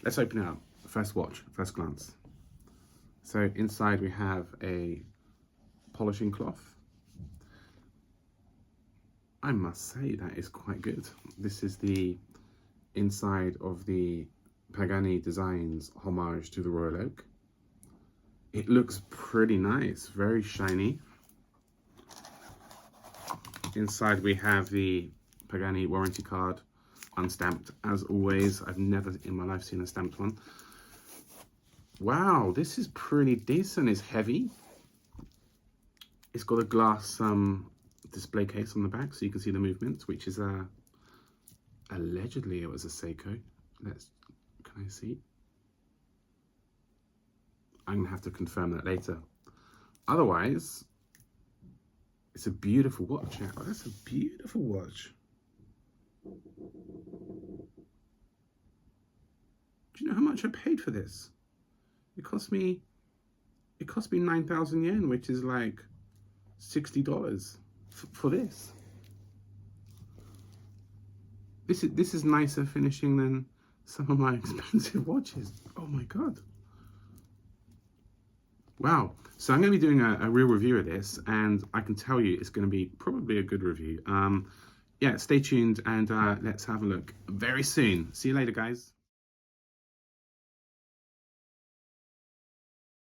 let's open it up. First watch, first glance. So inside we have a polishing cloth. I must say that is quite good. This is the inside of the Pagani Designs homage to the Royal Oak. It looks pretty nice, very shiny. Inside we have the Pagani warranty card, unstamped as always. I've never in my life seen a stamped one. Wow, this is pretty decent. It's heavy. It's got a glass display case on the back so you can see the movements, which is allegedly it was a Seiko. Can I see? I'm gonna have to confirm that later. Otherwise, it's a beautiful watch. Oh, that's a beautiful watch. Do you know how much I paid for this? It cost me 9,000 yen, which is like $60 for this. This is nicer finishing than some of my expensive watches. Oh my god. Wow. So I'm going to be doing a real review of this, and I can tell you it's going to be probably a good review. Yeah, stay tuned, and let's have a look very soon. See you later, guys.